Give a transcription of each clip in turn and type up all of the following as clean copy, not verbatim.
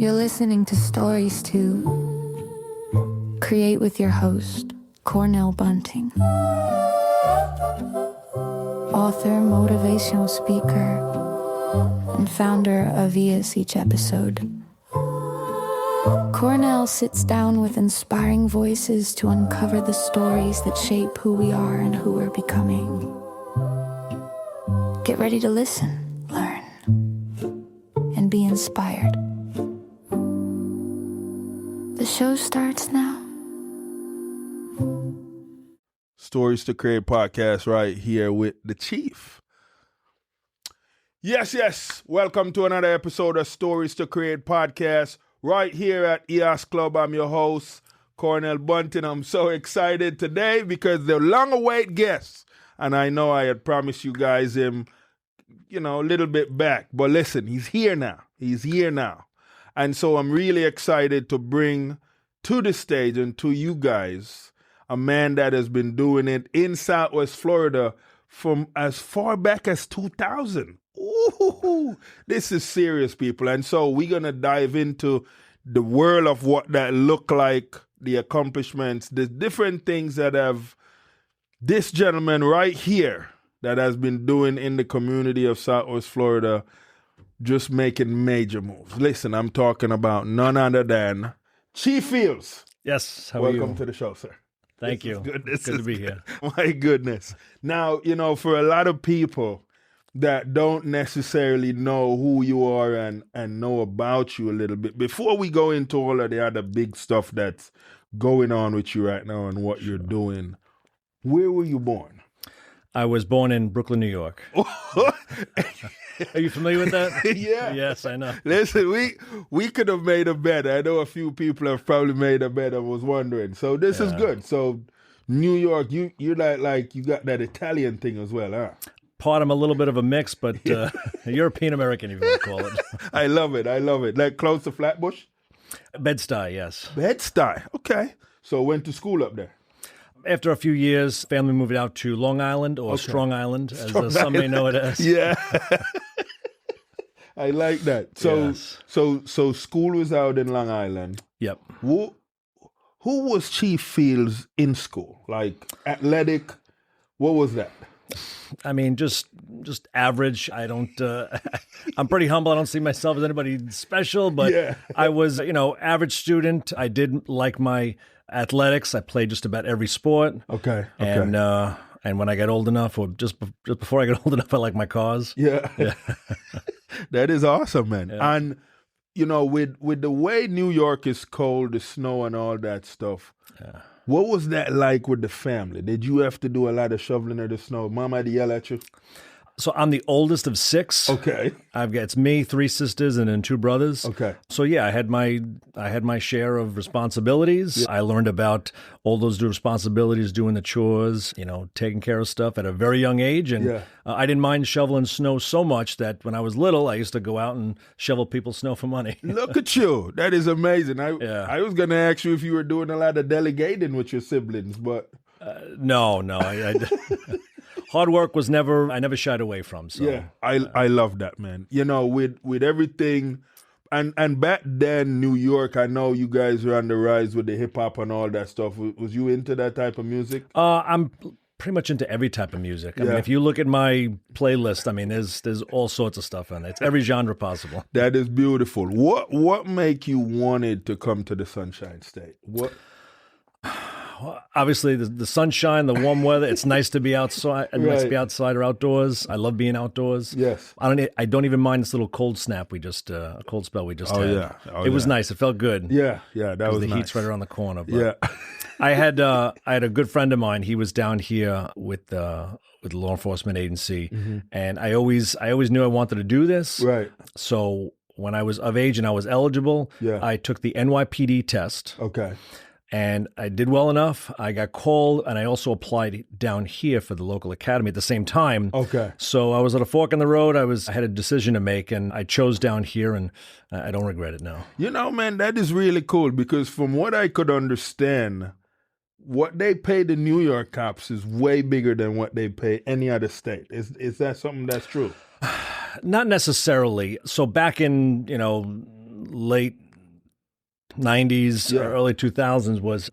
You're listening to Stories to Create with your host, Cornell Bunting. Author, motivational speaker, and founder of ES Each Episode. Cornell sits down with inspiring voices to uncover the stories that shape who we are and who we're becoming. Get ready to listen, learn, and be inspired. The show starts now. Stories to Create podcast right here with the Chief. Yes. Welcome to another episode of Stories to Create podcast right here at EOS Club. I'm your host, Cornell Bunting. I'm so excited today because the long-awaited guest, and I know I had promised you guys him, a little bit back, but listen, he's here now. And so I'm really excited to bring to the stage and to you guys a man that has been doing it in Southwest Florida from as far back as 2000. Ooh, this is serious, people. And so we're going to dive into the world of what that look like, the accomplishments, the different things that have this gentleman right here that has been doing in the community of Southwest Florida, just making major moves. Listen, I'm talking about none other than Chief Fields. Yes, how are you? Welcome to the show, sir. Thank you. Good to be here. My goodness. Now, for a lot of people that don't necessarily know who you are and know about you a little bit, before we go into all of the other big stuff that's going on with you right now and what you're doing, where were you born? I was born in Brooklyn, New York. Are you familiar with that? Yeah. Yes, I know. Listen, we could have made a bet. I know a few people have probably made a bet. I was wondering. So this is good. So New York, you're like you got that Italian thing as well, huh? I'm a little bit of a mix, but European American, if you want to call it. I love it. Like close to Flatbush? Bed-Stuy, yes. Bed-Stuy. Okay. So went to school up there. After a few years, family moved out to Long Island, or Strong Island, as some may know it as. Yeah. I like that. So, Yes. so school was out in Long Island. Yep. Who was Chief Fields in school? Like athletic? What was that? I mean, just average. I don't. I'm pretty humble. I don't see myself as anybody special, but Yeah. I was, average student. I did like my athletics. I played just about every sport. Okay. And when I got old enough, or just before I got old enough, I like my cars. Yeah. That is awesome, man. Yeah. And with the way New York is cold, the snow and all that stuff. Yeah. What was that like with the family? Did you have to do a lot of shoveling of the snow? Mama had to yell at you? So I'm the oldest of six. Okay. It's me, three sisters, and then two brothers. Okay. So yeah, I had my share of responsibilities. Yeah. I learned about all those responsibilities, doing the chores, taking care of stuff at a very young age, and I didn't mind shoveling snow so much that when I was little, I used to go out and shovel people's snow for money. Look at you! That is amazing. I was going to ask you if you were doing a lot of delegating with your siblings, but no. Hard work was I never shied away from. So yeah, I love that, man. With everything, and back then, New York, I know you guys were on the rise with the hip hop and all that stuff. Was you into that type of music? I'm pretty much into every type of music. I mean, if you look at my playlist, I mean, there's all sorts of stuff in it. It's every genre possible. That is beautiful. What make you wanted to come to the Sunshine State? What? Obviously, the sunshine, the warm weather. It's nice to be outside. Nice to be outside or outdoors. I love being outdoors. Yes. I don't even mind this little cold snap a cold spell we just had. Yeah. It was nice. It felt good. Yeah. That was the nice. heat's right around the corner. But Yeah. I had a good friend of mine. He was down here with the law enforcement agency, and I always knew I wanted to do this. Right. So when I was of age and I was eligible, I took the NYPD test. Okay. And I did well enough. I got called, and I also applied down here for the local academy at the same time. Okay. So I was at a fork in the road. I had a decision to make, and I chose down here, and I don't regret it now. Man, that is really cool because from what I could understand, what they pay the New York cops is way bigger than what they pay any other state. Is that something that's true? Not necessarily. So back in, late 90s, early 2000s was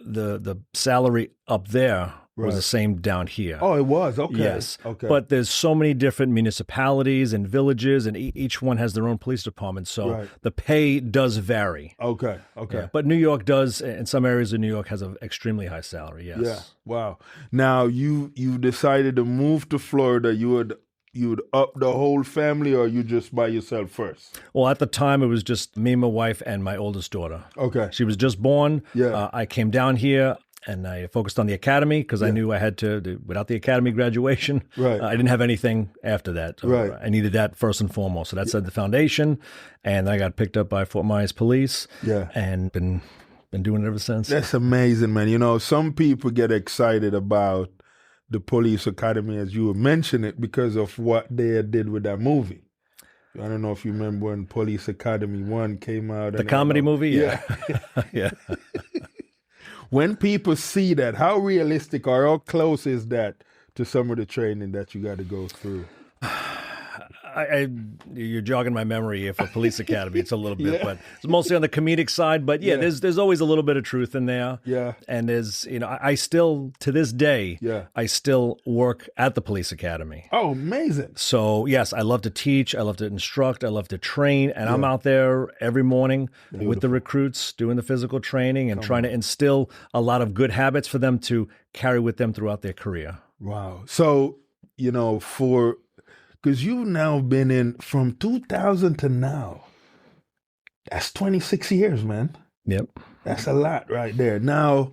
the salary up there was the same down here. Oh, it was? Okay. Yes. Okay. But there's so many different municipalities and villages, and each one has their own police department. So the pay does vary. Okay. Okay. Yeah. But New York does, in some areas of New York, has an extremely high salary, yes. Yeah. Wow. Now, you decided to move to Florida. You would up the whole family, or you just by yourself first? Well, at the time, it was just me, my wife, and my oldest daughter. Okay. She was just born. Yeah. I came down here, and I focused on the academy because I knew I had to, without the academy graduation, I didn't have anything after that. So I needed that first and foremost. So that set the foundation, and I got picked up by Fort Myers Police, and been doing it ever since. That's amazing, man. You know, some people get excited about the police academy, as you mentioned it, because of what they did with that movie. I don't know if you remember when Police Academy 1 came out. The comedy movie? Yeah. Yeah. When people see that, how realistic or how close is that to some of the training that you got to go through? You're jogging my memory here for Police Academy. It's a little bit, but it's mostly on the comedic side. But there's always a little bit of truth in there. Yeah. And there's, I still, to this day, I still work at the Police Academy. Oh, amazing. So, yes, I love to teach. I love to instruct. I love to train. And I'm out there every morning with the recruits doing the physical training and trying to instill a lot of good habits for them to carry with them throughout their career. Wow. So, because you've now been in from 2000 to now. That's 26 years, man. Yep. That's a lot right there. Now,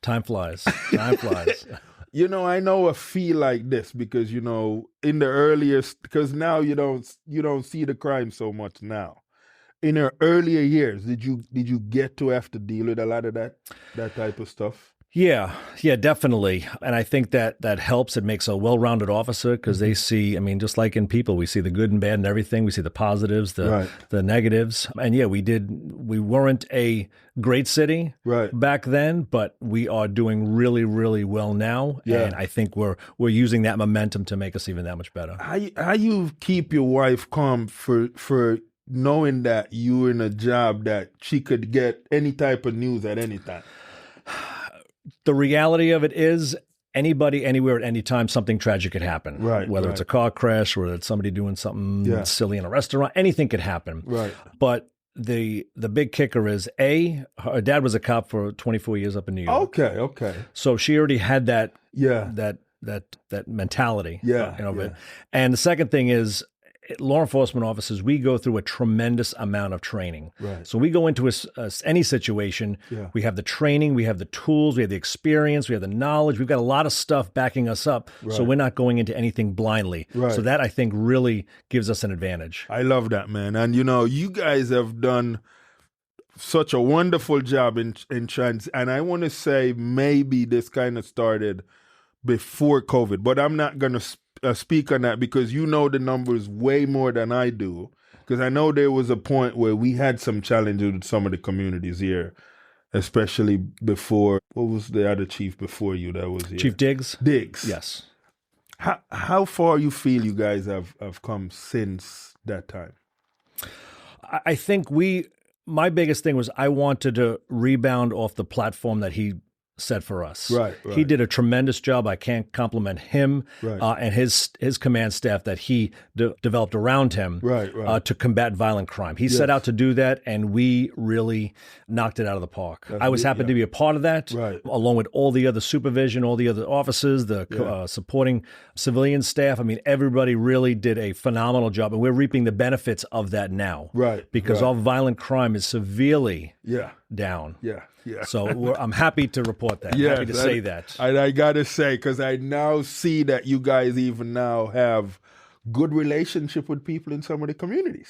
time flies. Time flies. I know a feel like this because, in the earliest, because now you don't see the crime so much now. In your earlier years, did you get to have to deal with a lot of that type of stuff? Yeah, definitely. And I think that helps. It makes a well-rounded officer because they see, just like in people, we see the good and bad and everything. We see the positives, the negatives. And we weren't a great city back then, but we are doing really, really well now. Yeah. And I think we're using that momentum to make us even that much better. How you keep your wife calm for knowing that you're in a job that she could get any type of news at any time? The reality of it is anybody, anywhere, at any time, something tragic could happen. Right. Whether it's a car crash, whether it's somebody doing something silly in a restaurant, anything could happen. Right. But the big kicker is her dad was a cop for 24 years up in New York. Okay. So she already had that that mentality. And the second thing is, law enforcement officers, we go through a tremendous amount of training. Right. So we go into any situation, we have the training, we have the tools, we have the experience, we have the knowledge. We've got a lot of stuff backing us up, so we're not going into anything blindly. Right. So that, I think, really gives us an advantage. I love that, man. And, you guys have done such a wonderful job in and I want to say maybe this kind of started before COVID, but I'm not going to speak on that because the numbers way more than I do. Because I know there was a point where we had some challenges with some of the communities here, especially before. What was the other chief before you that was here? Chief Diggs? Diggs. Yes. How far you feel you guys have come since that time? I think my biggest thing was I wanted to rebound off the platform that he set for us. Right. He did a tremendous job. I can't compliment him and his command staff that he developed around him to combat violent crime. He set out to do that, and we really knocked it out of the park. I was happy to be a part of that, along with all the other supervision, all the other officers, the supporting civilian staff. Everybody really did a phenomenal job, and we're reaping the benefits of that now. Because our violent crime is severely down. So I'm happy to report that. Happy to say that. I got to say, because I now see that you guys even now have good relationship with people in some of the communities.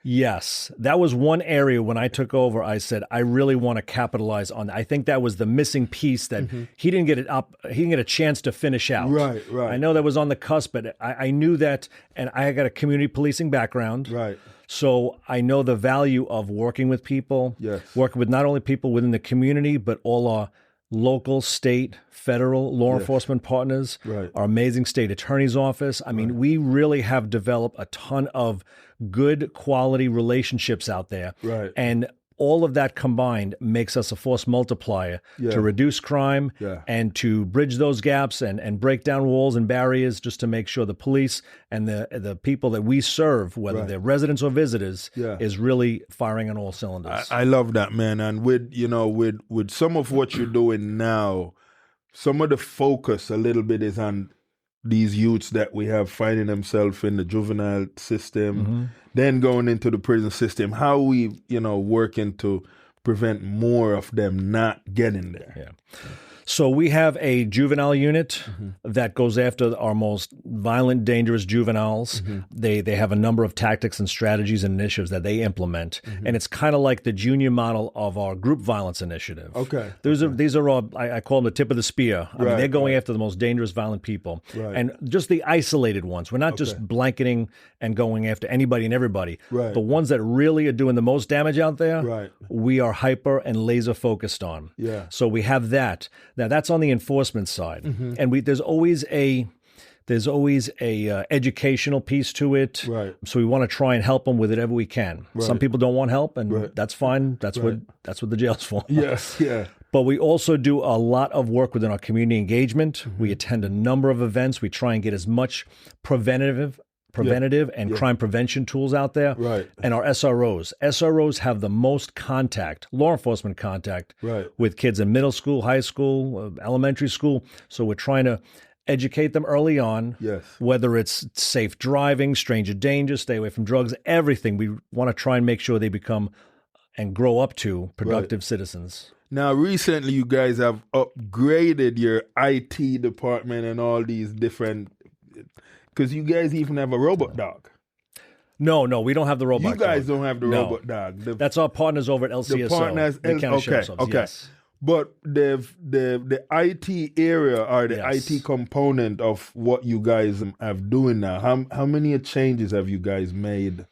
Yes, that was one area when I took over. I said, I really want to capitalize on that. I think that was the missing piece that he didn't get it up. He didn't get a chance to finish out. Right. I know that was on the cusp, but I knew that, and I got a community policing background. Right. So I know the value of working with people, working with not only people within the community, but all our local, state, federal law enforcement partners, our amazing state attorney's office. We really have developed a ton of good quality relationships out there. Right. And all of that combined makes us a force multiplier to reduce crime and to bridge those gaps and break down walls and barriers, just to make sure the police and the people that we serve, whether they're residents or visitors, is really firing on all cylinders. I love that, man. And with some of what you're doing now, some of the focus a little bit is on these youths that we have finding themselves in the juvenile system, then going into the prison system. How we, working to prevent more of them not getting there. Yeah. So we have a juvenile unit that goes after our most violent, dangerous juveniles. They have a number of tactics and strategies and initiatives that they implement, and it's kind of like the junior model of our group violence initiative. Okay. These are all, I call them the tip of the spear. I mean, they're going after the most dangerous, violent people, and just the isolated ones. We're not just blanketing and going after anybody and everybody. The ones that really are doing the most damage out there, we are hyper and laser focused on. So we have that. Now that's on the enforcement side, and there's always a educational piece to it. So we want to try and help them with whatever we can. Some people don't want help, and that's fine. That's what the jail's for. But we also do a lot of work within our community engagement. We attend a number of events. We try and get as much preventative and crime prevention tools out there. And our SROs have the most contact, law enforcement contact, with kids in middle school, high school, elementary school. So we're trying to educate them early on, whether it's safe driving, stranger danger, stay away from drugs, everything. We want to try and make sure they become and grow up to productive citizens. Now, recently you guys have upgraded your IT department and all these different... Because you guys even have a robot dog. No, we don't have the robot dog. You guys don't have the robot dog. That's our partners over at LCSO. The partners, okay. Yes. But the IT area or the IT component of what you guys have doing now, how many changes have you guys made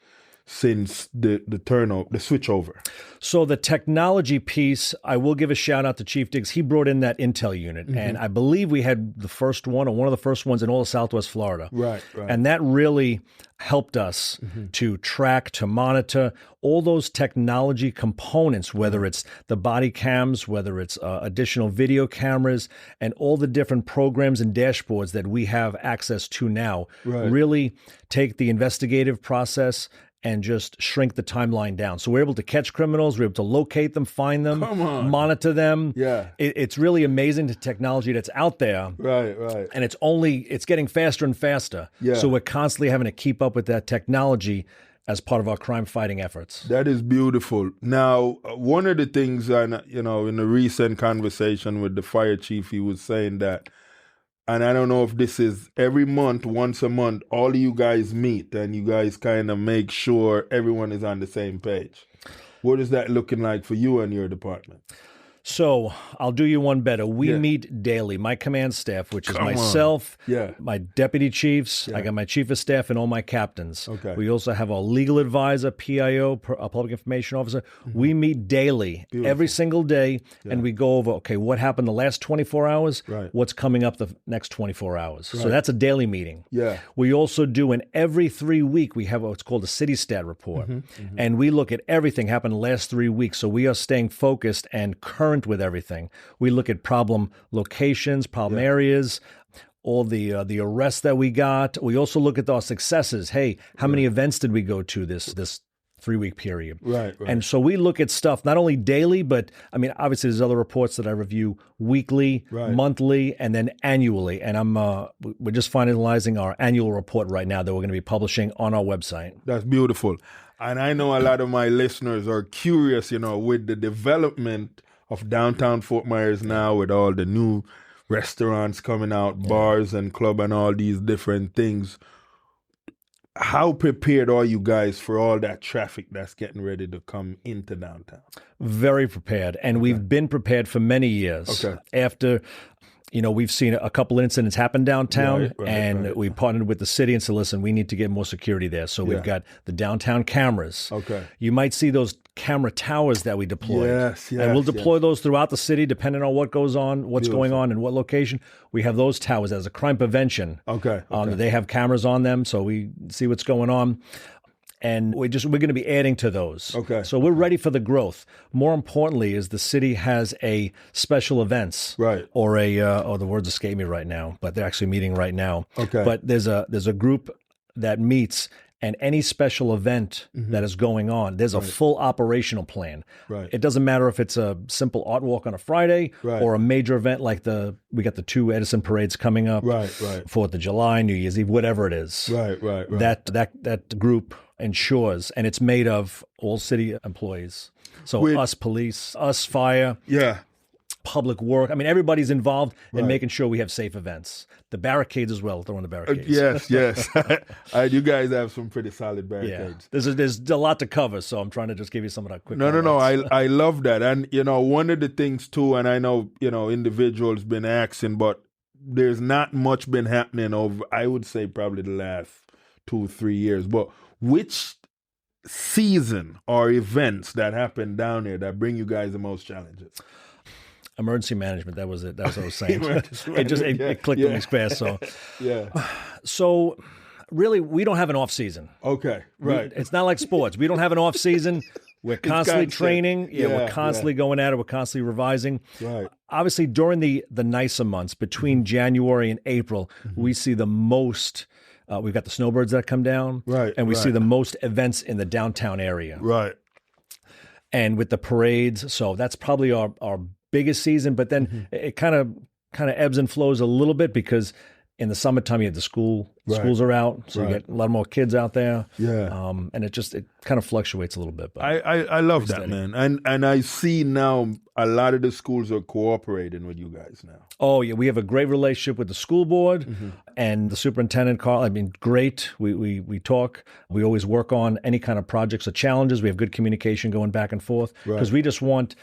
since the switchover? So the technology piece, I will give a shout out to Chief Diggs. He brought in that Intel unit, and I believe we had the first one or one of the first ones in all of Southwest Florida. Right. And that really helped us to track, to monitor all those technology components, whether it's the body cams, whether it's additional video cameras, and all the different programs and dashboards that we have access to now. Really take the investigative process and just shrink the timeline down. So we're able to catch criminals, we're able to locate them, find them, monitor them. It's really amazing the technology that's out there. And it's getting faster and faster. So we're constantly having to keep up with that technology as part of our crime fighting efforts. That is beautiful. Now, one of the things, in the recent conversation with the fire chief, he was saying that, and I don't know if this is every month, once a month, all of you guys meet and you guys kind of make sure everyone is on the same page. What is that looking like for you and your department? So I'll do you one better. We meet daily. My command staff, which is myself, my deputy chiefs, I got my chief of staff and all my captains. We also have our legal advisor, PIO, a public information officer. We meet daily, every single day, and we go over, what happened the last 24 hours? What's coming up the next 24 hours? So that's a daily meeting. We also do, and every 3 weeks, we have what's called a city stat report. And we look at everything happened the last 3 weeks. So we are staying focused and current with everything. We look at problem locations, problem areas, all the arrests that we got. We also look at our successes. Hey, how many events did we go to this 3-week period? And so we look at stuff not only daily, but I mean, obviously there's other reports that I review weekly, monthly, and then annually. And we're just finalizing our annual report right now that we're going to be publishing on our website. That's beautiful. And I know a lot of my listeners are curious, with the development of downtown Fort Myers now, with all the new restaurants coming out, bars and club and all these different things. How prepared are you guys for all that traffic that's getting ready to come into downtown? Very prepared. And we've been prepared for many years. After... we've seen a couple incidents happen downtown, and we partnered with the city and said, listen, we need to get more security there. So we've got the downtown cameras. You might see those camera towers that we deployed. And we'll deploy those throughout the city, depending on what goes on, what's going on, and what location. We have those towers as a crime prevention. They have cameras on them, so we see what's going on. And we're going to be adding to those. Okay. So we're ready for the growth. More importantly is the city has a special events. Right. Or the words escape me right now, but they're actually meeting right now. Okay. But there's a group that meets, and any special event that is going on, there's a full operational plan. Right. It doesn't matter if it's a simple art walk on a Friday Right. or a major event like we got the 2 Edison parades coming up. Right. 4th of July, New Year's Eve, whatever it is. Right. That group ensures, and it's made of all city employees. So us police, us fire, public work. I mean, everybody's involved in making sure we have safe events. The barricades as well, throwing the barricades. Yes. You guys have some pretty solid barricades. Yeah. There's a lot to cover, so I'm trying to just give you some of that quick. No. I love that. And, one of the things too, and I know, individuals been asking, but there's not much been happening over, I would say, probably the last 2-3 years. But which season or events that happen down there that bring you guys the most challenges? Emergency management. That was it. That's what I was saying. It clicked on me fast. So So really, we don't have an off season. Okay, right. It's not like sports. We don't have an off season. We're constantly training. We're constantly going at it. We're constantly revising. Right. Obviously, during the nicer months between January and April, we see the most. We've got the snowbirds that come down, right? And we see the most events in the downtown area, right? And with the parades, so that's probably our biggest season. But then it kind of ebbs and flows a little bit because in the summertime you have the schools are out, so you get a lot more kids out there. Yeah, and it kind of fluctuates a little bit. But I love that, man. And I see now a lot of the schools are cooperating with you guys now. Oh yeah, we have a great relationship with the school board and the superintendent, Carl. I mean, great. We talk. We always work on any kind of projects or challenges. We have good communication going back and forth because we just want,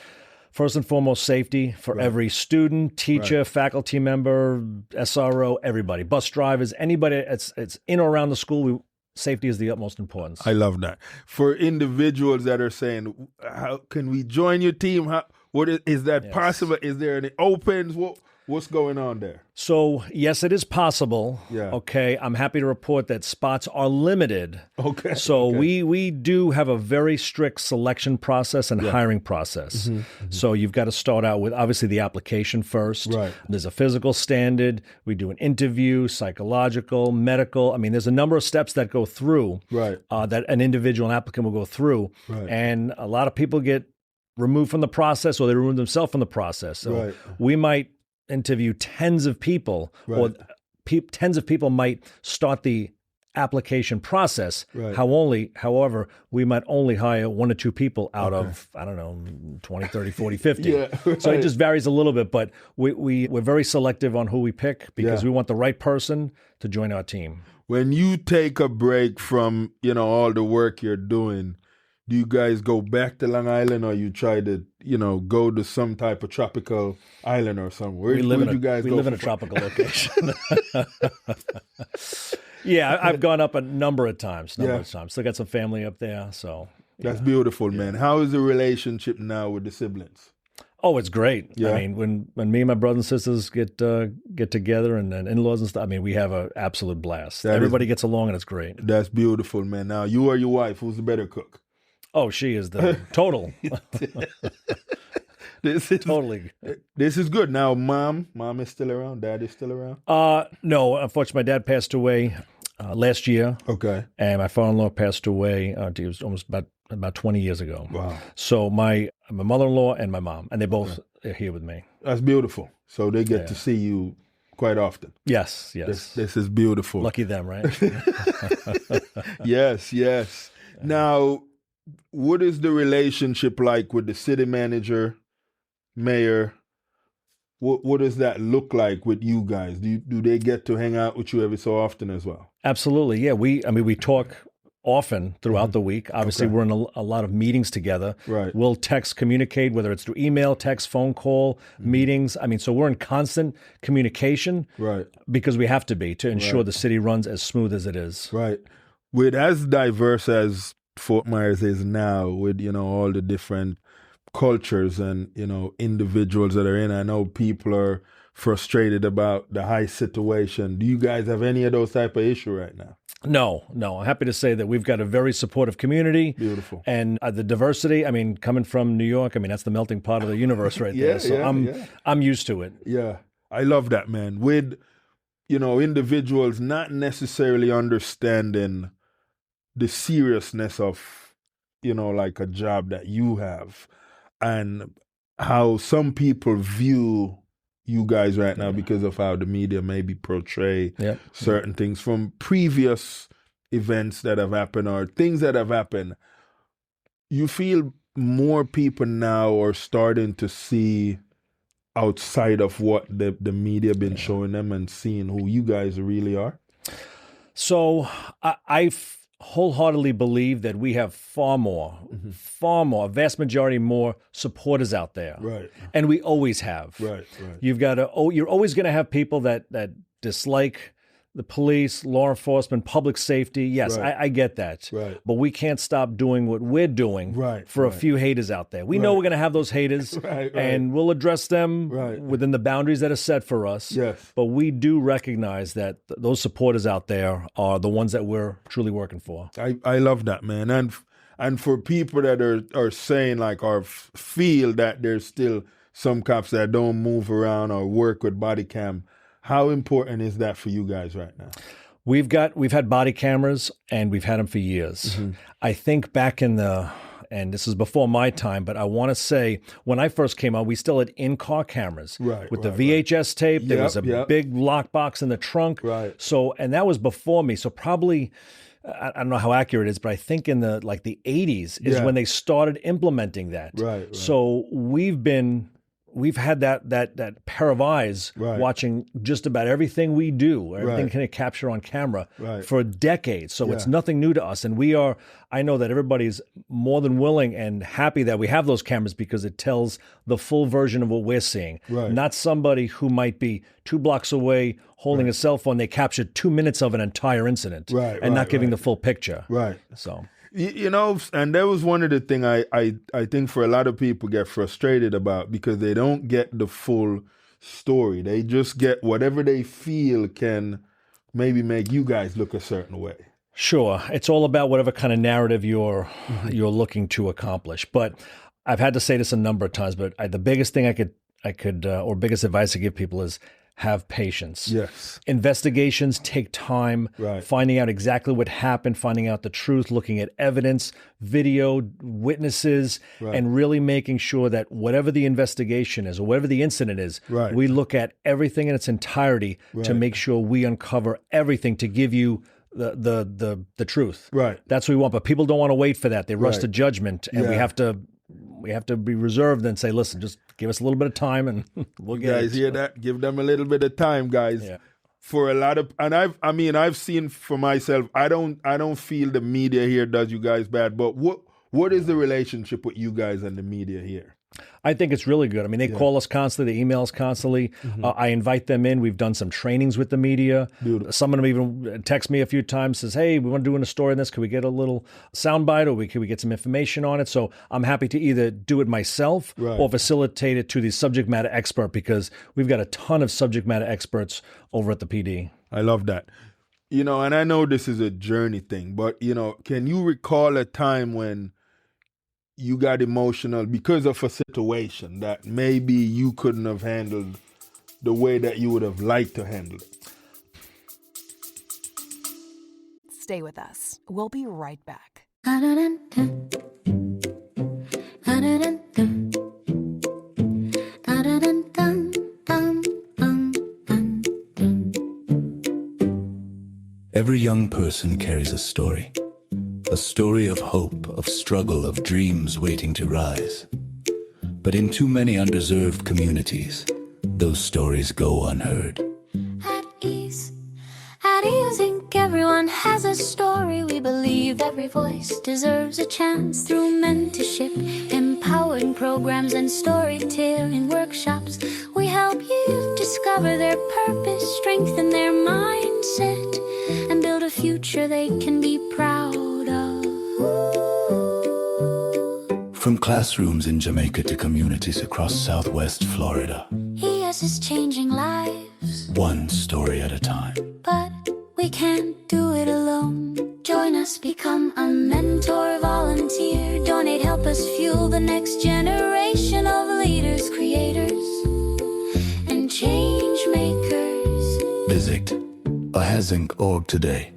first and foremost, safety for every student, teacher, faculty member, SRO, everybody, bus drivers, anybody it's in or around the school. Safety is the utmost importance. I love that. For individuals that are saying, "How can we join your team? What is that possible? Is there any opens? What's going on there?" So, yes, it is possible. Yeah. Okay. I'm happy to report that spots are limited. Okay. So we do have a very strict selection process and hiring process. So you've got to start out with obviously the application first. Right. There's a physical standard. We do an interview, psychological, medical. I mean, there's a number of steps that go through that an individual applicant will go through. Right. And a lot of people get removed from the process or they remove themselves from the process. So we might interview tens of people or tens of people might start the application process. However, we might only hire 1 or 2 people out of, I don't know, 20, 30, 40, 50. So it just varies a little bit, but we're very selective on who we pick because we want the right person to join our team. When you take a break from, all the work you're doing, do you guys go back to Long Island or you try to, go to some type of tropical island or somewhere? We live in a tropical location. Yeah, I've gone up a number of times. Still got some family up there. So that's beautiful, man. How is the relationship now with the siblings? Oh, it's great. Yeah. I mean, when me and my brothers and sisters get together and in-laws and stuff, I mean, we have an absolute blast. Everybody gets along and it's great. That's beautiful, man. Now, you or your wife, who's the better cook? Oh, she is the total. Totally. This is good. Now, mom is still around? Dad is still around? No, unfortunately, my dad passed away last year. Okay. And my father-in-law passed away. It was almost about 20 years ago. Wow. So my mother-in-law and my mom, and they both are here with me. That's beautiful. So they get to see you quite often. Yes. This is beautiful. Lucky them, right? Yes. Now, what is the relationship like with the city manager, mayor? What does that look like with you guys? Do they get to hang out with you every so often as well? Absolutely, yeah. We talk often throughout the week. Obviously, we're in a lot of meetings together. Right. We'll communicate, whether it's through email, text, phone call, meetings. I mean, so we're in constant communication. Right. Because we have to be to ensure the city runs as smooth as it is. Right. With as diverse as Fort Myers is now, with all the different cultures and individuals that are in, I know people are frustrated about the high situation. Do you guys have any of those type of issue right now? No. I'm happy to say that we've got a very supportive community. Beautiful. And the diversity, I mean, coming from New York, I mean, that's the melting pot of the universe right there. So I'm used to it. Yeah. I love that, man. With, individuals not necessarily understanding the seriousness of, like a job that you have and how some people view you guys right now because of how the media maybe portray certain things from previous events that have happened or things that have happened. You feel more people now are starting to see outside of what the media been showing them and seeing who you guys really are? So I wholeheartedly believe that we have far more, a vast majority more supporters out there. Right. And we always have. Right. You're always going to have people that dislike the police, law enforcement, public safety. Yes, I get that. Right. But we can't stop doing what we're doing for a few haters out there. We know we're going to have those haters, and we'll address them within the boundaries that are set for us. Yes. But we do recognize that those supporters out there are the ones that we're truly working for. I love that, man. And for people that are saying like or feel that there's still some cops that don't move around or work with body cam, how important is that for you guys right now? We've had body cameras and we've had them for years. I think back and this is before my time, but I want to say when I first came out, we still had in-car cameras with the VHS tape. There was a big lockbox in the trunk. Right. So, and that was before me. So probably, I don't know how accurate it is, but I think in the 80s is when they started implementing that. Right. So we've had that pair of eyes watching just about everything we do, everything can capture on camera for decades. So it's nothing new to us. And I know that everybody's more than willing and happy that we have those cameras because it tells the full version of what we're seeing. Not somebody who might be 2 blocks away holding a cell phone. They captured 2 minutes of an entire incident and not giving the full picture. Right. So. And that was one of the things I think for a lot of people get frustrated about because they don't get the full story. They just get whatever they feel can maybe make you guys look a certain way. Sure. It's all about whatever kind of narrative you're looking to accomplish. But I've had to say this a number of times, but the biggest thing I could or biggest advice I give people is have patience. Yes. Investigations take time. Finding out exactly what happened, finding out the truth, looking at evidence, video, witnesses, and really making sure that whatever the investigation is or whatever the incident is, we look at everything in its entirety to make sure we uncover everything to give you the truth. That's what we want. But people don't want to wait for that. They rush to judgment, and we have to be reserved and say, listen, just give us a little bit of time and we'll get it. You guys hear that? Give them a little bit of time, guys. Yeah. For a lot of, and I've seen for myself, I don't feel the media here does you guys bad, but what is the relationship with you guys and the media here? I think it's really good. I mean, they call us constantly, they email us constantly. I invite them in. We've done some trainings with the media. Beautiful. Some of them even text me a few times, says, hey, we want to do a story on this. Could we get a little soundbite or could we get some information on it? So I'm happy to either do it myself or facilitate it to the subject matter expert because we've got a ton of subject matter experts over at the PD. I love that. And I know this is a journey thing, but, can you recall a time when you got emotional because of a situation that maybe you couldn't have handled the way that you would have liked to handle it? Stay with us. We'll be right back. Every young person carries a story. A story of hope, of struggle, of dreams waiting to rise. But in too many undeserved communities, those stories go unheard. At ease, Inc. Everyone has a story. We believe every voice deserves a chance through mentorship, empowering programs, and storytelling workshops. We help youth discover their purpose, strengthen their mindset, and build a future they can be proud of. From classrooms in Jamaica to communities across Southwest Florida. ES is changing lives, one story at a time. but we can't can't do it alone. Join us, become a mentor, volunteer, donate, help us fuel the next generation of leaders, creators, and change makers. Visit ahasink.org today,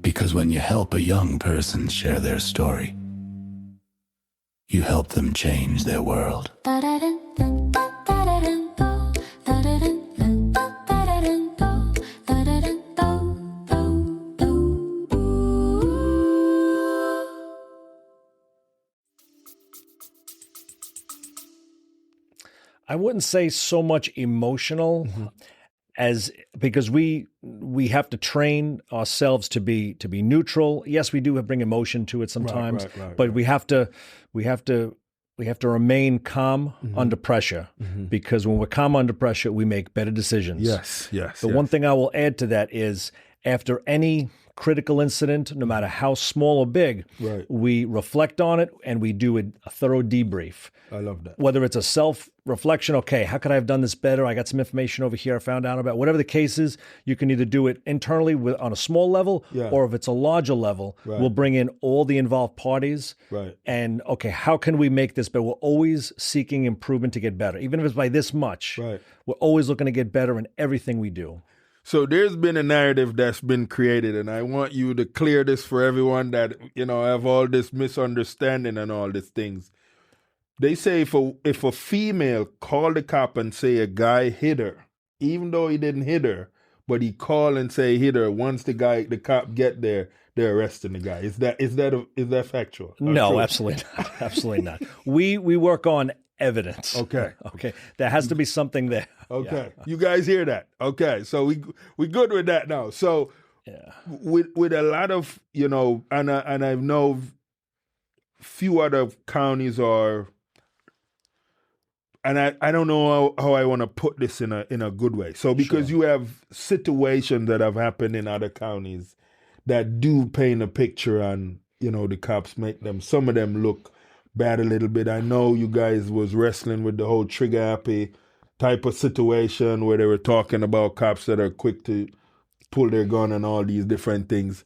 because when you help a young person share their story, you help them change their world. I wouldn't say so much emotional as because we have to train ourselves to be neutral. Yes, we do bring emotion to it sometimes, but we have to remain calm under pressure, because when we're calm under pressure, we make better decisions. Yes. The one thing I will add to that is after any critical incident, no matter how small or big, we reflect on it and we do a thorough debrief. I love that. Whether it's a self-reflection, okay, how could I have done this better? I got some information over here I found out about. Whatever the case is, you can either do it internally on a small level, or if it's a larger level, we'll bring in all the involved parties. And, okay, how can we make this better? We're always seeking improvement to get better. Even if it's by this much, we're always looking to get better in everything we do. So there's been a narrative that's been created, and I want you to clear this for everyone that, have all this misunderstanding and all these things. They say if a female called the cop and say a guy hit her, even though he didn't hit her, but he called and say hit her, once the cop get there, they're arresting the guy. Is that factual? No, true? Absolutely not. Absolutely not. We work on evidence. Okay. There has to be something there. Okay. You guys hear that? Okay. So we good with that now. So with a lot of, and I know few other counties are, and I don't know how I want to put this in a good way. So because you have situations that have happened in other counties that do paint a picture, and the cops make some of them look bad a little bit. I know you guys was wrestling with the whole trigger happy type of situation where they were talking about cops that are quick to pull their gun and all these different things.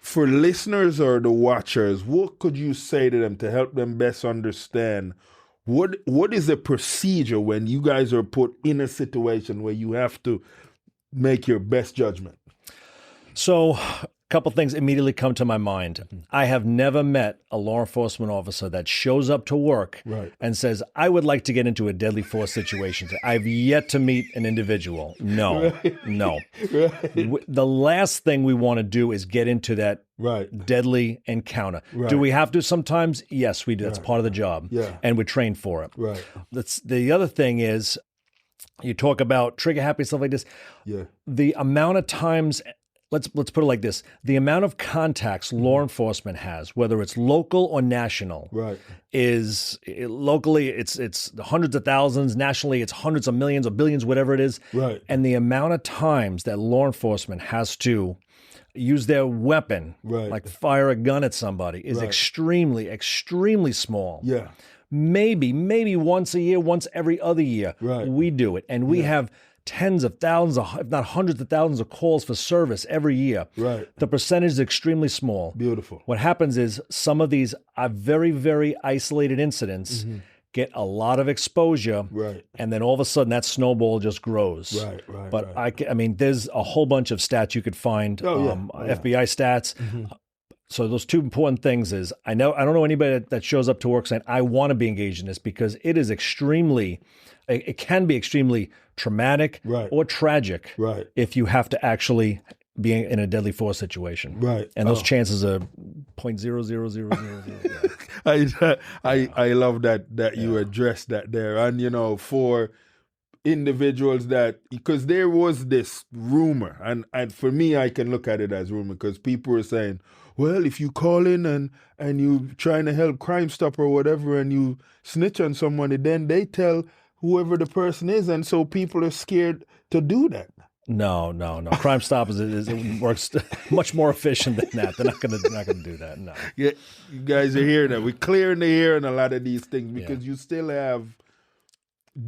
For listeners or the watchers, what could you say to them to help them best understand what is the procedure when you guys are put in a situation where you have to make your best judgment? So a couple things immediately come to my mind. I have never met a law enforcement officer that shows up to work and says, I would like to get into a deadly force situation. I've yet to meet an individual. No. The last thing we want to do is get into that deadly encounter. Do we have to sometimes? Yes, we do. That's part of the job. And we're trained for it. The other thing is, you talk about trigger happy, stuff like this. The amount of times, let's put it like this, the amount of contacts law enforcement has, whether it's local or national, is locally it's hundreds of thousands, nationally it's hundreds of millions or billions, whatever it is. And the amount of times that law enforcement has to use their weapon, like fire a gun at somebody, is extremely, extremely small. Maybe once a year, once every other year, we do it. And we have tens of thousands, if not hundreds of thousands of calls for service every year. The percentage is extremely small. Beautiful. What happens is some of these are very, very isolated incidents, get a lot of exposure, and then all of a sudden that snowball just grows. But I mean, there's a whole bunch of stats you could find, FBI stats. So those two important things is, I don't know anybody that shows up to work saying, I want to be engaged in this, because it is it can be extremely traumatic or tragic if you have to actually be in a deadly force situation. And those chances are 0.00000. I love that you addressed that there. And, for individuals that, because there was this rumor, and for me, I can look at it as rumor, because people were saying, well, if you call in and you trying to help Crime Stop or whatever, and you snitch on somebody, then they tell whoever the person is, and so people are scared to do that. No. Crime Stop works much more efficient than that. They're not gonna do that. No. Yeah, you guys are hearing that. We're clearing the air on a lot of these things, because you still have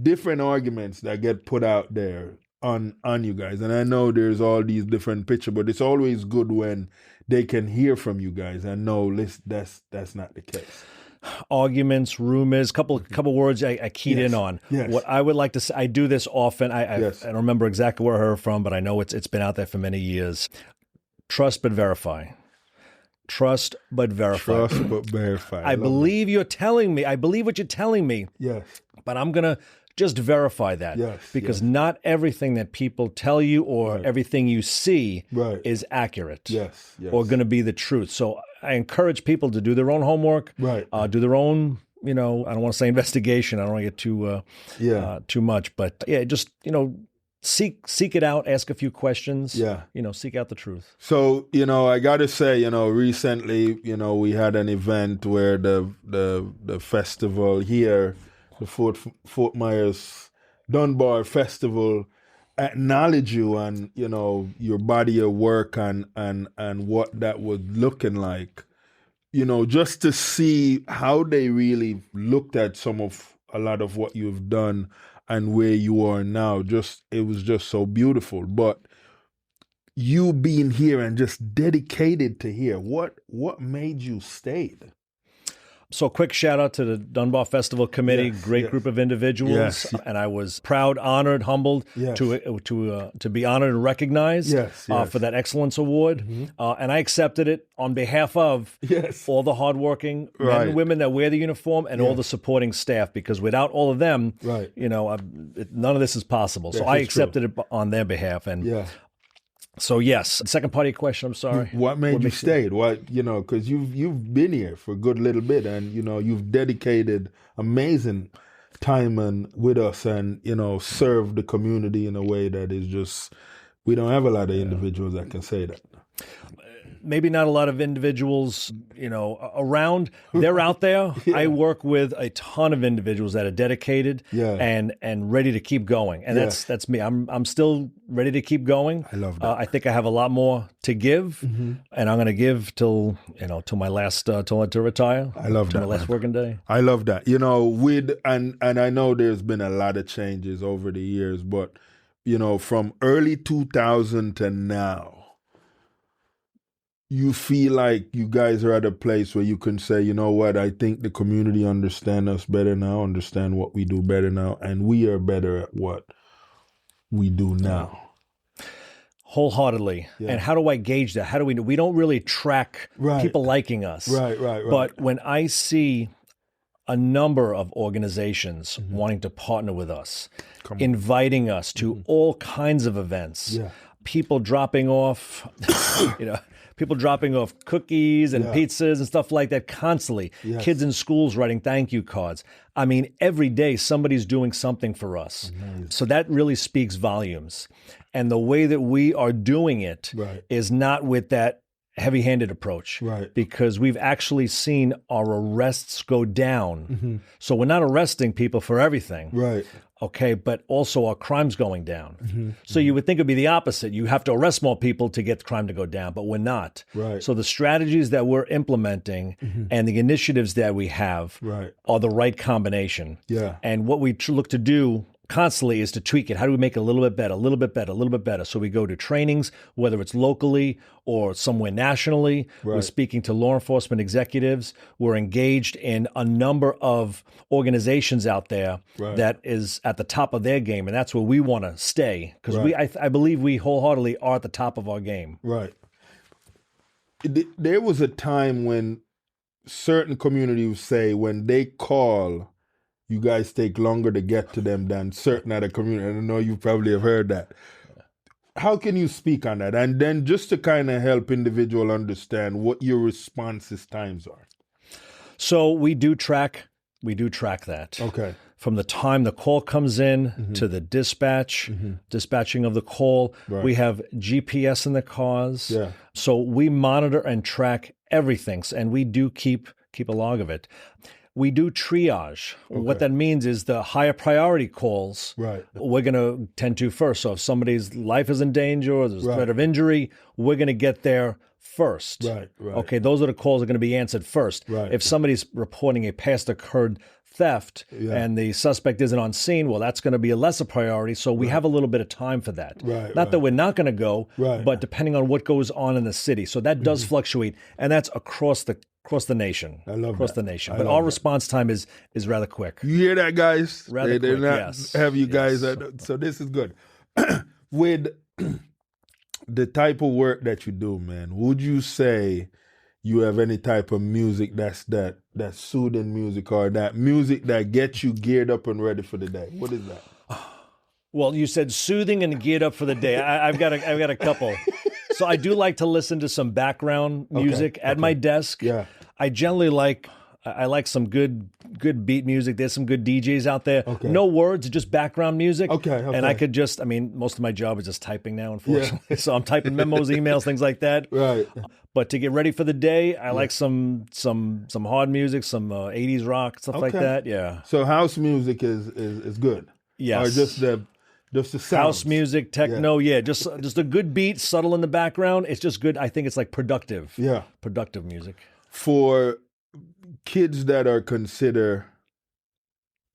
different arguments that get put out there on you guys. And I know there's all these different pictures, but it's always good when they can hear from you guys and know that's not the case. Arguments, rumors, couple words I keyed in on. Yes. What I would like to say, I do this often. I don't remember exactly where I heard it from, but I know it's been out there for many years. Trust but verify. Trust but verify. Trust but verify. I believe you're telling me. I believe what you're telling me. Yes. But I'm going to just verify that. Yes, because not everything that people tell you or everything you see is accurate. Yes. Or going to be the truth. So I encourage people to do their own homework. Right. Do their own, I don't want to say investigation. I don't want to get too much. But just, seek it out, ask a few questions. Yeah. Seek out the truth. So, I got to say, recently, we had an event where the festival here, the Fort Myers Dunbar Festival, acknowledge you and, your body of work and what that was looking like, just to see how they really looked at a lot of what you've done and where you are now. It was just so beautiful. But you being here and just dedicated to here, what made you stay? So quick shout out to the Dunbar Festival Committee, great group of individuals, and I was proud, honored, humbled to be honored and recognized for that excellence award, and I accepted it on behalf of all the hardworking men and women that wear the uniform and all the supporting staff, because without all of them, none of this is possible. So I accepted it on their behalf, and so yes, second part of your question, I'm sorry. What made you stay? What, because you've been here for a good little bit, and you've dedicated amazing time with us, and served the community in a way that is just, we don't have a lot of individuals that can say that. Maybe not a lot of individuals, around. They're out there. I work with a ton of individuals that are dedicated and ready to keep going. And that's me. I'm still ready to keep going. I love that. I think I have a lot more to give, and I'm going to give till my last till I retire. I love that. My last working day. I love that. And I know there's been a lot of changes over the years, but from early 2000 to now, you feel like you guys are at a place where you can say, what, I think the community understand us better now, understand what we do better now, and we are better at what we do now. Wholeheartedly. And how do I gauge that? How do we don't really track people liking us. Right. But when I see a number of organizations wanting to partner with us, inviting us to all kinds of events, people dropping off, people dropping off cookies and pizzas and stuff like that constantly. Kids in schools writing thank you cards. I mean, every day somebody's doing something for us. Amazing. So that really speaks volumes. And the way that we are doing it is not with that heavy-handed approach, because we've actually seen our arrests go down. So we're not arresting people for everything. Okay, but also our crime's going down. So you would think it'd be the opposite. You have to arrest more people to get the crime to go down, but we're not. So the strategies that we're implementing and the initiatives that we have are the right combination. And what we look to do constantly is to tweak it. How do we make it a little bit better, a little bit better, a little bit better? So we go to trainings, whether it's locally or somewhere nationally. We're speaking to law enforcement executives. We're engaged in a number of organizations out there that is at the top of their game, and that's where we want to stay, because I believe we wholeheartedly are at the top of our game. There was a time when certain communities say when they call, you guys take longer to get to them than certain other communities. I know you probably have heard that. How can you speak on that? And then just to kind of help individual understand what your responses times are. So we do track that. Okay. From the time the call comes in to the dispatching of the call, we have GPS in the cars. So we monitor and track everything, and we do keep a log of it. We do triage. What that means is the higher priority calls, we're going to tend to first. So if somebody's life is in danger or there's a threat of injury, we're going to get there first. Okay, those are the calls that are going to be answered first. If somebody's reporting a past occurred theft Yeah. and the suspect isn't on scene, well, that's going to be a lesser priority. So we have a little bit of time for that. Right, Not that we're not going to go, Right. but depending on what goes on in the city. So that does fluctuate, and that's across the nation. I love across that. the nation. I But love our that. response time is rather quick. You hear that, guys? Rather They're quick, not yes. have you guys. Yes. So this is good. With the type of work that you do, man, would you say you have any type of music that's soothing music, or that music that gets you geared up and ready for the day? What is that? Well, you said soothing and geared up for the day. I've got a couple. So I do like to listen to some background music at my desk. Yeah. I generally like some good beat music. There's some good DJs out there. Okay. No words, just background music. Okay. And I could just, most of my job is just typing now, unfortunately. So I'm typing memos, emails, things like that. Right. But to get ready for the day, I like some hard music, some 80s rock, stuff like Okay. that. Yeah. So house music is good. Yes. Or just the sounds. House music, techno, just a good beat, subtle in the background. It's just good. I think it's like productive. Yeah. Productive music. For kids that are considered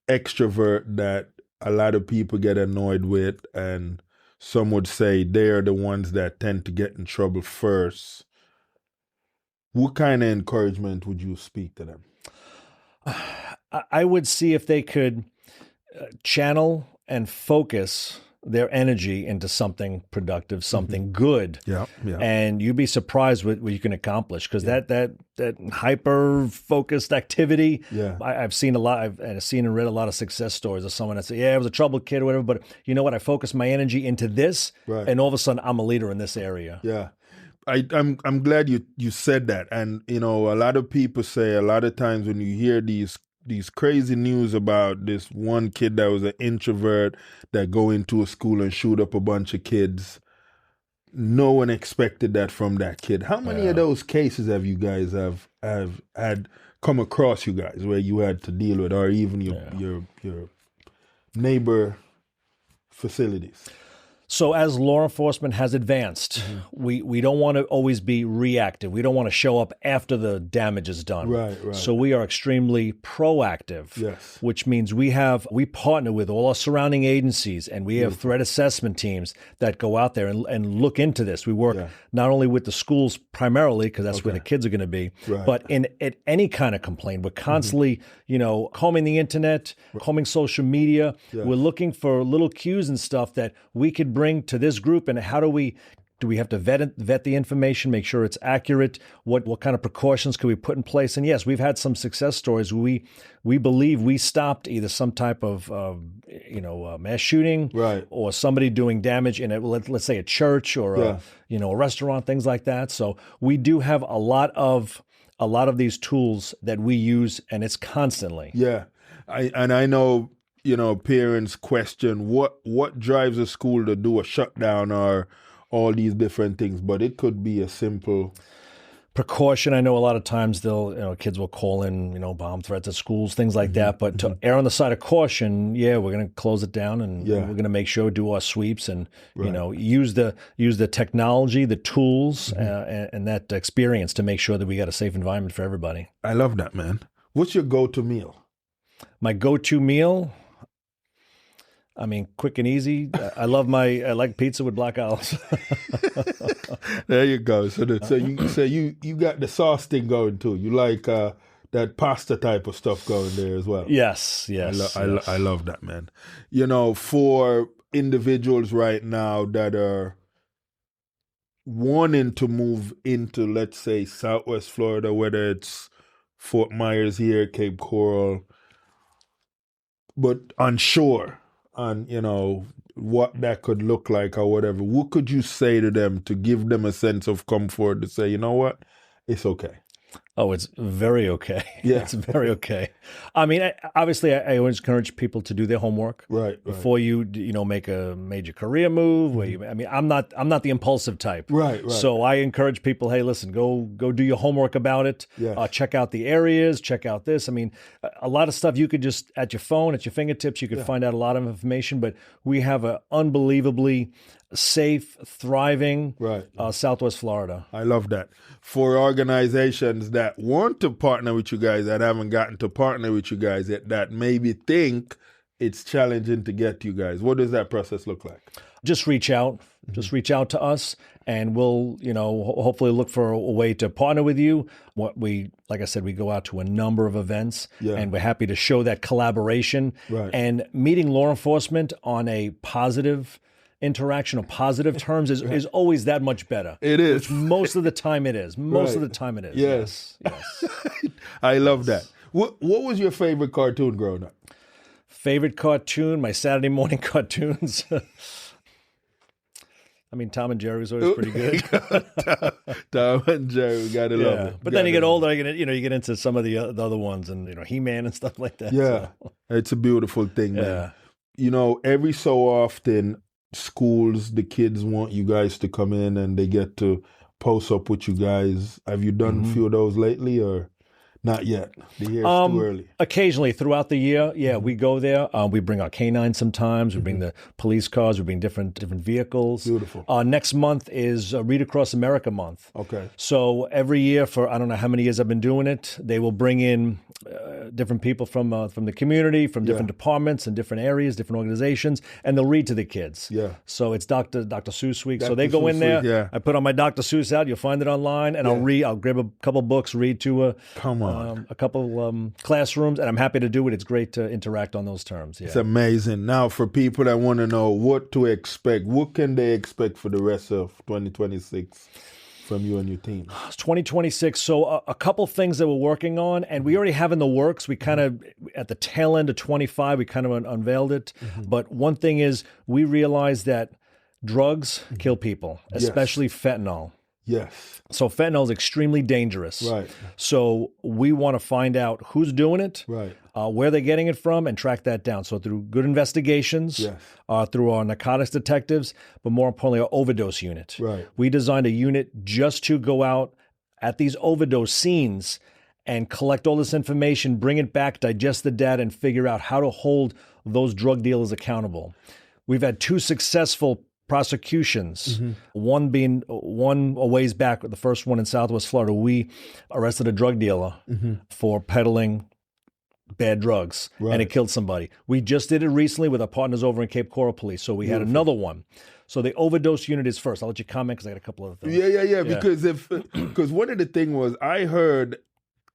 extrovert, that a lot of people get annoyed with, and some would say they're the ones that tend to get in trouble first, what kind of encouragement would you speak to them? I would see if they could channel and focus their energy into something productive, something good. Yeah. And you'd be surprised what you can accomplish, because that hyper focused activity. Yeah. I've seen a lot. I've seen and read a lot of success stories of someone that said, "Yeah, I was a troubled kid or whatever, but you know what? I focused my energy into this, Right. and all of a sudden, I'm a leader in this area." Yeah. I'm glad you said that. And a lot of people say, a lot of times when you hear these crazy news about this one kid that was an introvert that go into a school and shoot up a bunch of kids, no one expected that from that kid. How many of those cases have you guys have had come across, you guys, where you had to deal with, or even your neighbor facilities? So as law enforcement has advanced, we don't want to always be reactive. We don't want to show up after the damage is done. Right. So we are extremely proactive, Yes. which means we partner with all our surrounding agencies, and we have threat assessment teams that go out there and look into this. We work not only with the schools primarily, because that's where the kids are going to be, Right. but at any kind of complaint. We're constantly, combing the internet, combing social media. Yes. We're looking for little cues and stuff that we could bring to this group, and how do we have to vet the information, make sure it's accurate? What kind of precautions can we put in place? And yes, we've had some success stories. We believe we stopped either some type of mass shooting, Right. or somebody doing damage in let's say a church or a restaurant, things like that. So we do have a lot of these tools that we use, and it's constantly. Yeah. I know, parents question what drives a school to do a shutdown or all these different things, but it could be a simple precaution. I know a lot of times kids will call in, bomb threats at schools, things like that. But to err on the side of caution, we're going to close it down, and we're going to make sure do our sweeps and use the technology, the tools, and that experience to make sure that we got a safe environment for everybody. I love that, man. What's your go-to meal? My go-to meal, quick and easy. I like pizza with black olives. There you go. So you got the sauce thing going too. You like that pasta type of stuff going there as well. Yes. I love that, man. For individuals right now that are wanting to move into, let's say, Southwest Florida, whether it's Fort Myers here, Cape Coral, but unsure on, what that could look like or whatever, what could you say to them to give them a sense of comfort to say, you know what, it's okay? Oh, it's very okay. Yeah. It's very okay. Obviously, I always encourage people to do their homework before you make a major career move. I'm not the impulsive type. Right. So I encourage people, hey, listen, go do your homework about it. Yes. Check out the areas. Check out this. A lot of stuff you could just at your phone, at your fingertips, you could find out a lot of information. But we have an unbelievably safe, thriving Right. Southwest Florida. I love that. For organizations that want to partner with you guys, that haven't gotten to partner with you guys yet, that maybe think it's challenging to get to you guys, what does that process look like? Just reach out. Just reach out to us, and we'll, hopefully look for a way to partner with you. Like I said, we go out to a number of events, and we're happy to show that collaboration. Right. And meeting law enforcement on a positive interaction or positive terms is always that much better. It is. Which most of the time it is. Most of the time it is. Yes. I love that. What was your favorite cartoon growing up? Favorite cartoon? My Saturday morning cartoons. I mean, Tom and Jerry was always pretty good. Tom and Jerry, we gotta love it. But then you get older, you get into some of the other ones, and He-Man and stuff like that. Yeah, it's a beautiful thing, man. Every so often, schools, the kids want you guys to come in, and they get to post up with you guys. Have you done a few of those lately, or not yet? The year's too early. Occasionally throughout the year, we go there. We bring our canines sometimes. We bring the police cars. We bring different vehicles. Beautiful. Next month is Read Across America month. Okay. So every year for I don't know how many years I've been doing it, they will bring in different people from the community, from different departments and different areas, different organizations, and they'll read to the kids. Yeah. So it's Dr. Seuss week. So Dr. they go in Seuss there. week, yeah. I put on my Dr. Seuss out. You'll find it online, and I'll grab a couple books, read to a couple classrooms, and I'm happy to do it. It's great to interact on those terms. Yeah. It's amazing. Now, for people that want to know what to expect, what can they expect for the rest of 2026 from you and your team? It's 2026. So a couple things that we're working on, and we already have in the works. We kind of, at the tail end of 25, we kind of unveiled it. But one thing is, we realize that drugs kill people, especially fentanyl. Yes. So fentanyl is extremely dangerous. Right. So we want to find out who's doing it, Right. Where they're getting it from, and track that down. So through good investigations, through our narcotics detectives, but more importantly, our overdose unit. Right. We designed a unit just to go out at these overdose scenes and collect all this information, bring it back, digest the data, and figure out how to hold those drug dealers accountable. We've had 2 successful prosecutions, one a ways back, the first one in Southwest Florida. We arrested a drug dealer for peddling bad drugs, and it killed somebody. We just did it recently with our partners over in Cape Coral Police, so we had another one. So the overdose unit is first. I'll let you comment because I got a couple of things. Yeah. Because one of the things was, I heard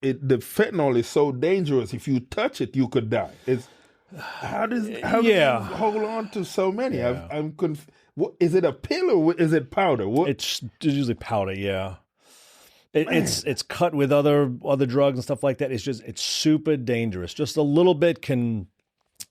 the fentanyl is so dangerous. If you touch it, you could die. How do you hold on to so many? I'm confused. Is it a pill or is it powder? It's usually powder, yeah. It's cut with other drugs and stuff like that. It's super dangerous. Just a little bit can,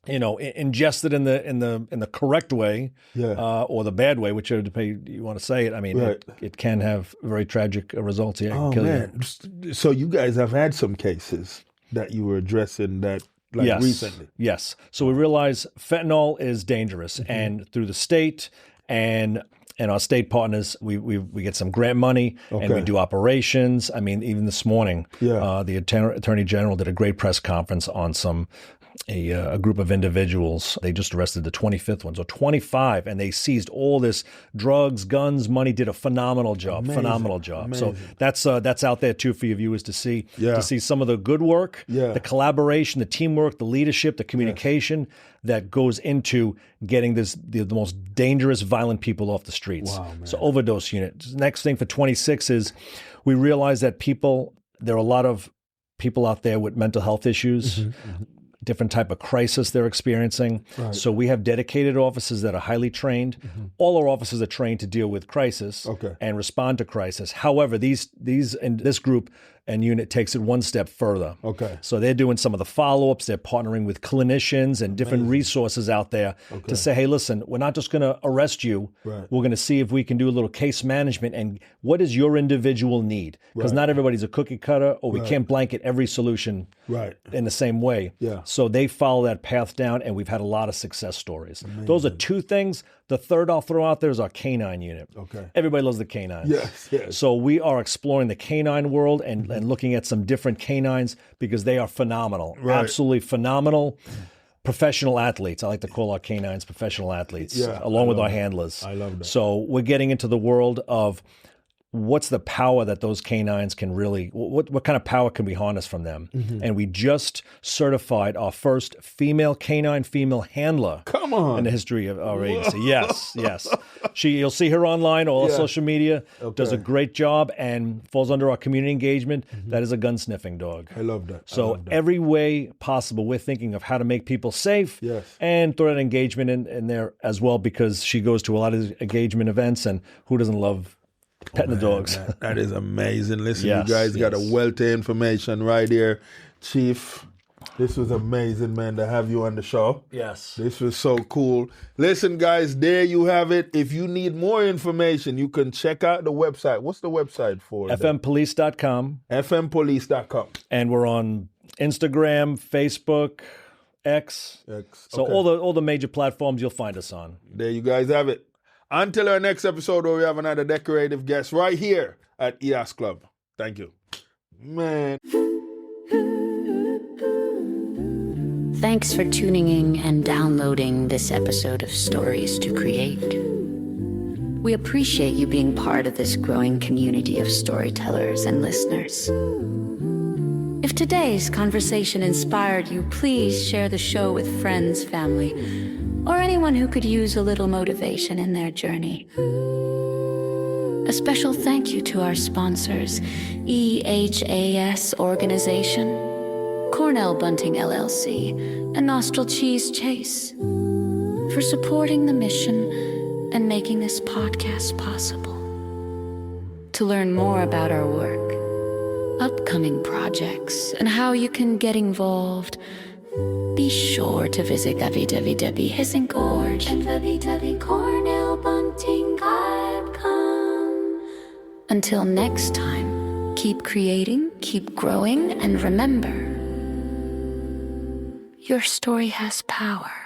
ingest it in the correct way, or the bad way, whichever you want to say it. I mean, it can have very tragic results. Yeah, oh kill man! You. So you guys have had some cases that you were addressing that. Recently. Yes. So we realize fentanyl is dangerous, and through the state and our state partners, we get some grant money, and we do operations. I mean, even this morning, the Attorney General did a great press conference on a group of individuals. They just arrested the 25th one, so 25, and they seized all this drugs, guns, money. Did a phenomenal job. Amazing. So that's out there too for your viewers to see. To see some of the good work, the collaboration, the teamwork, the leadership, the communication that goes into getting the most dangerous, violent people off the streets. Wow, man. So overdose unit. Next thing for 26 is we realize that there are a lot of people out there with mental health issues. Different type of crisis they're experiencing. Right. So we have dedicated officers that are highly trained. All our officers are trained to deal with crisis and respond to crisis. However, these and this group and unit takes it one step further. So they're doing some of the follow-ups. They're partnering with clinicians and different resources out there to say, hey, listen, we're not just going to arrest you. We're going to see if we can do a little case management and what is your individual need? Because not everybody's a cookie cutter, or we can't blanket every solution in the same way. So they follow that path down, and we've had a lot of success stories. Those are 2 things. The third I'll throw out there is our canine unit. Everybody loves the canines. Yes. So we are exploring the canine world and looking at some different canines because they are phenomenal. Absolutely phenomenal. professional athletes. I like to call our canines professional athletes, along with our handlers. I love that. So we're getting into the world of what's the power that those canines can really, what kind of power can we harness from them? And we just certified our first female handler. Come on. In the history of our agency. Yes. You'll see her online, all social media, does a great job and falls under our community engagement. That is a gun sniffing dog. I love that. So every way possible, we're thinking of how to make people safe and throw that engagement in there as well, because she goes to a lot of engagement events, and who doesn't love petting the dogs? That is amazing. Listen, you guys got a wealth of information right here. Chief, this was amazing, man, to have you on the show. Yes. This was so cool. Listen, guys, there you have it. If you need more information, you can check out the website. What's the website for? fmpolice.com. fmpolice.com. And we're on Instagram, Facebook, X. So all the major platforms you'll find us on. There you guys have it. Until our next episode where we have another decorative guest right here at EOS Club. Thank you. Man. Thanks for tuning in and downloading this episode of Stories to Create. We appreciate you being part of this growing community of storytellers and listeners. If today's conversation inspired you, please share the show with friends, family, or anyone who could use a little motivation in their journey. A special thank you to our sponsors, EHAS Organization, Cornell Bunting LLC, and Nostril Cheese Chase for supporting the mission and making this podcast possible. To learn more about our work, upcoming projects, and how you can get involved, be sure to visit www.hissinkorg and www.cornellbunting.com. Until next time, keep creating, keep growing, and remember, your story has power.